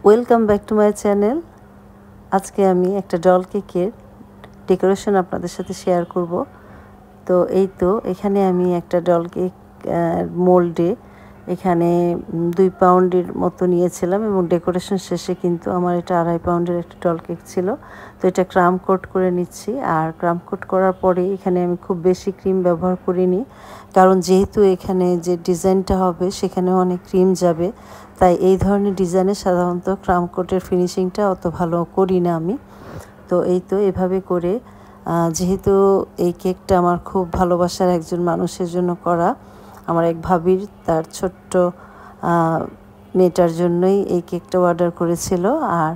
Welcome back to my channel. আজকে আমি একটা ডল কেকের ডেকোরেশন আপনাদের সাথে শেয়ার করব। তো এই তো এখানে আমি একটা ডল কেক মোল্ডে এখানে 2 পাউন্ডের মতো নিয়েছিলাম এবং ডেকোরেশন শেষে কিন্তু আমার এটা 2.5 পাউন্ডের একটা ডল কেক ছিল। তো এটা ক্রাম কোট করে নিচ্ছি, আর ক্রাম কোট করার পরে এখানে আমি খুব বেশি ক্রিম ব্যবহার করিনি, কারণ যেহেতু এখানে যে ডিজাইনটা হবে সেখানেও অনেক ক্রিম যাবে, তাই এই ধরনের ডিজাইনে সাধারণত ক্রাম কোটের ফিনিশিংটা অত ভালো করি না আমি। তো এই তো এভাবে করে যেহেতু এই কেকটা আমার খুব ভালোবাসার একজন মানুষের জন্য করা, আমার এক ভাবির তার ছোট্ট মেয়েটার জন্যই এই কেকটা অর্ডার করেছিল। আর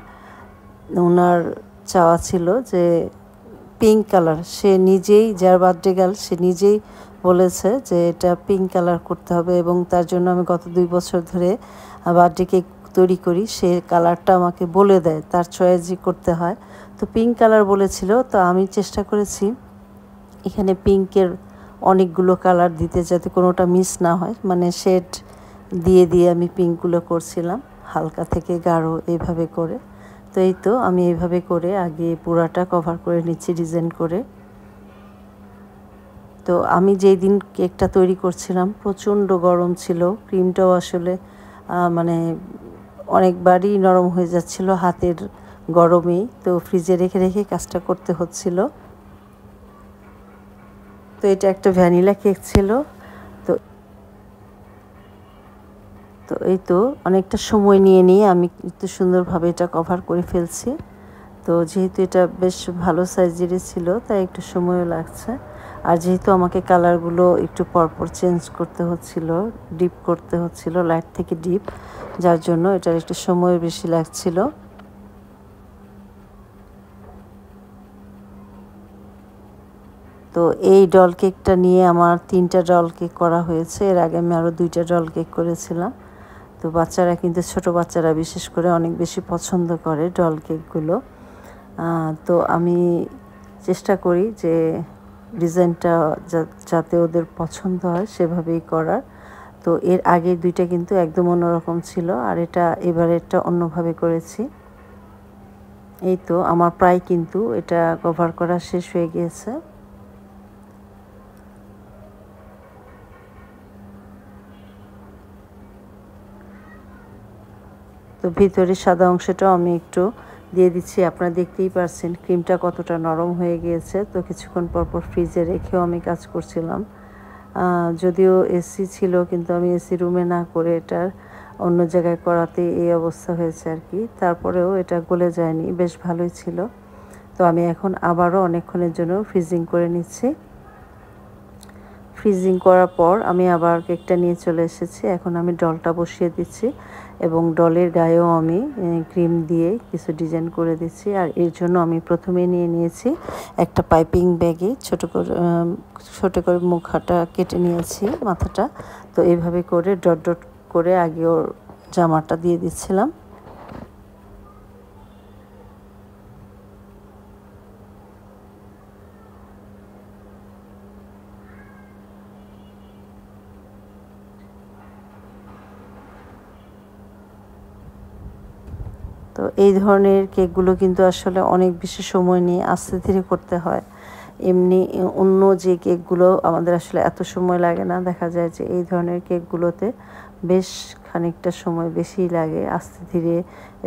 ওনার চাওয়া ছিল যে পিঙ্ক কালার, সে নিজেই, যার বার্থডে গার্ল, সে নিজেই বলেছে যে এটা পিঙ্ক কালার করতে হবে, এবং তার জন্য আমি গত 2 বছর ধরে বার্থডে কেক তৈরি করি। সে কালারটা আমাকে বলে দেয়, তার চয়েসই করতে হয়। তো পিঙ্ক কালার বলেছিল, তো আমি চেষ্টা করেছি এখানে পিঙ্কের অনেকগুলো কালার দিতে, যাতে কোনোটা মিস না হয়, মানে শেড দিয়ে দিয়ে আমি পিঙ্কগুলো করছিলাম হালকা থেকে গাঢ় এইভাবে করে। তো এই তো আমি এইভাবে করে আগে পুরাটা কভার করে নিচ্ছি ডিজাইন করে। তো আমি যেই দিন কেকটা তৈরি করছিলাম প্রচণ্ড গরম ছিল, ক্রিমটাও আসলে মানে অনেকবারই নরম হয়ে যাচ্ছিল হাতের গরমেই, তো ফ্রিজে রেখে রেখে কাজটা করতে হচ্ছিল। তো এটা একটা ভ্যানিলা কেক ছিল। তো তো এই তো অনেকটা সময় নিয়ে আমি একটু সুন্দরভাবে এটা কভার করে ফেলছি। তো যেহেতু এটা বেশ ভালো সাইজেরই ছিল, তাই একটু সময়ও লাগছে। আর যেহেতু আমাকে কালারগুলো একটু পরপর চেঞ্জ করতে হচ্ছিল, ডিপ করতে হচ্ছিল, লাইট থেকে ডিপ, যার জন্য এটার একটু সময় বেশি লাগছিল। তো এই ডল কেকটা নিয়ে আমার 3টা ডল কেক করা হয়েছে। এর আগে আমি আরও 2টা ডল কেক করেছিলাম। তো বাচ্চারা কিন্তু, ছোটো বাচ্চারা বিশেষ করে অনেক বেশি পছন্দ করে ডল কেকগুলো। তো আমি চেষ্টা করি যে ডিজাইনটা যাতে ওদের পছন্দ হয় সেভাবেই করার। তো এর আগে 2টা কিন্তু একদম অন্যরকম ছিল, আর এবারেরটা অন্যভাবে করেছি। এই তো আমার প্রায় কিন্তু এটা কভার করা শেষ হয়ে গিয়েছে। তো ভিতরের সাদা অংশটাও আমি একটু দিয়ে দিচ্ছি, আপনারা দেখতেই পারছেন ক্রিমটা কতটা নরম হয়ে গিয়েছে। তো কিছুক্ষণ পরপর ফ্রিজে রেখেও আমি কাজ করছিলাম। যদিও এসি ছিল, কিন্তু আমি এসি রুমে না করে এটার অন্য জায়গায় করাতে এই অবস্থা হয়েছে আর কি। তারপরেও এটা গলে যায়নি, বেশ ভালোই ছিল। তো আমি এখন আবারও অনেকক্ষণের জন্য ফ্রিজিং করে নিচ্ছি। ফ্রিজিং করার পর আমি আবার কেকটা নিয়ে চলে এসেছি। এখন আমি ডলটা বসিয়ে দিচ্ছি এবং ডলের গায়েও আমি ক্রিম দিয়ে কিছু ডিজাইন করে দিচ্ছি। আর এর জন্য আমি প্রথমে নিয়েছি একটা পাইপিং ব্যাগে ছোট করে মুখাটা কেটে নিয়েছি, মাথাটা। তো এইভাবে করে ডট ডট করে আগে ওর জামাটা দিয়ে দিচ্ছিলাম। তো এই ধরনের কেকগুলো কিন্তু আসলে অনেক বেশি সময় নিয়ে আস্তে ধীরে করতে হয়। এমনি অন্য যে কেকগুলো আমাদের আসলে এত সময় লাগে না, দেখা যায় যে এই ধরনের কেকগুলোতে বেশ খানিকটা সময় বেশিই লাগে, আস্তে ধীরে,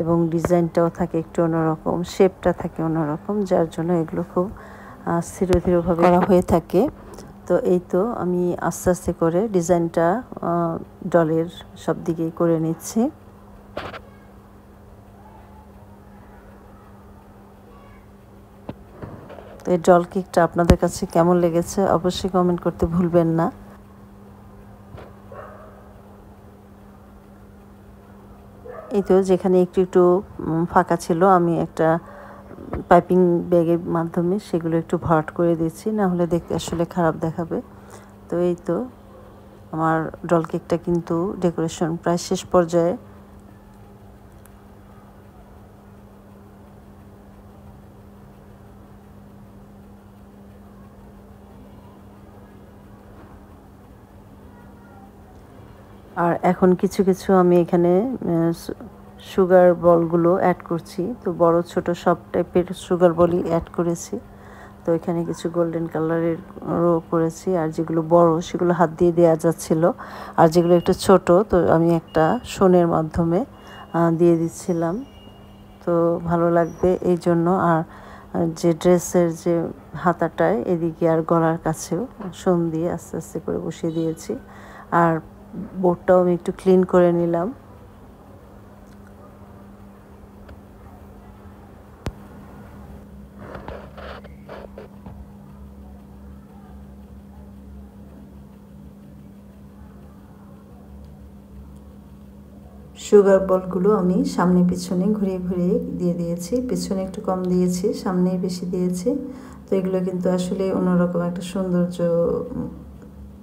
এবং ডিজাইনটাও থাকে একটু অন্যরকম, শেপটা থাকে অন্যরকম, যার জন্য এগুলো খুব ধীরে ধীরেভাবে করা হয়ে থাকে। তো এই তো আমি আস্তে আস্তে করে ডিজাইনটা ডলের সব দিকেই করে নিচ্ছি। তো এই ডল কেকটা আপনাদের কাছে কেমন লেগেছে অবশ্যই কমেন্ট করতে ভুলবেন না। এই তো যেখানে একটু একটু ফাঁকা ছিল, আমি একটা পাইপিং ব্যাগের মাধ্যমে সেগুলো একটু ভরাট করে দিচ্ছি, না হলে দেখতে আসলে খারাপ দেখাবে। তো এই তো আমার ডল কেকটা কিন্তু ডেকোরেশন প্রায় শেষ পর্যায়ে। আর এখন কিছু কিছু আমি এখানে সুগার বলগুলো অ্যাড করছি। তো বড় ছোট সব টাইপের সুগার বলই অ্যাড করেছি। তো এখানে কিছু গোল্ডেন কালারেরও করেছি, আর যেগুলো বড় সেগুলো হাত দিয়ে দেওয়া যাচ্ছিল, আর যেগুলো একটু ছোট তো আমি একটা শোনের মাধ্যমে দিয়ে দিচ্ছিলাম। তো ভালো লাগবে এই জন্য। আর যে ড্রেসের যে হাতাটায় এদিকে আর গলার কাছেও শোন দিয়ে আস্তে আস্তে করে বসিয়ে দিয়েছি। আর বোর্ডটাও আমি একটু ক্লিন করে নিলাম। সুগার বলগুলো আমি সামনে পিছনে ঘুরিয়ে ঘুরিয়ে দিয়ে দিয়েছি। পিছনে একটু কম দিয়েছি, সামনেই বেশি দিয়েছি। তো এগুলো কিন্তু আসলে অন্যরকম একটা সৌন্দর্য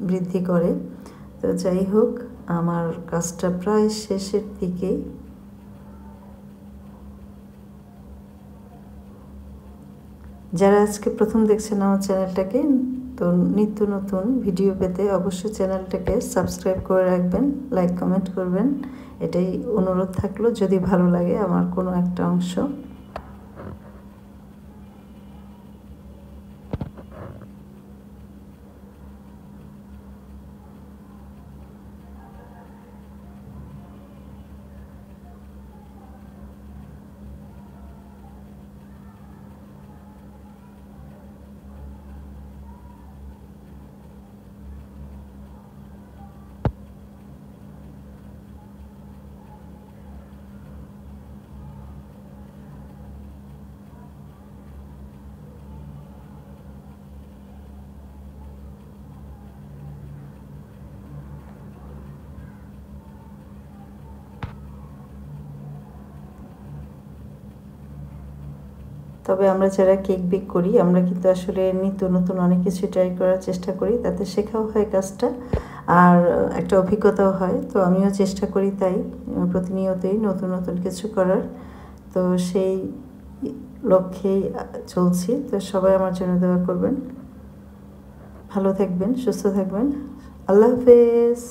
বৃদ্ধি করে। তো যাই হোক, আমার কাজটা প্রায় শেষের দিকে। যারা আজকে প্রথম দেখছেন আমার চ্যানেলটাকে, তো নিত্য নতুন ভিডিও পেতে অবশ্যই চ্যানেলটাকে সাবস্ক্রাইব করে রাখবেন, লাইক কমেন্ট করবেন, এটাই অনুরোধ থাকলো যদি ভালো লাগে আমার কোনো একটা অংশ। তবে আমরা যারা কেক বেক করি, আমরা কিন্তু আসলে নিত্য নতুন অনেক কিছু ট্রাই করার চেষ্টা করি, তাতে শেখাও হয় কাজটা, আর একটা অভিজ্ঞতাও হয়। তো আমিও চেষ্টা করি তাই প্রতিনিয়তই নতুন নতুন কিছু করার। তো সেই লক্ষ্যেই চলছি। তো সবাই আমার জন্য দোয়া করবেন, ভালো থাকবেন, সুস্থ থাকবেন। আল্লাহ হাফেজ।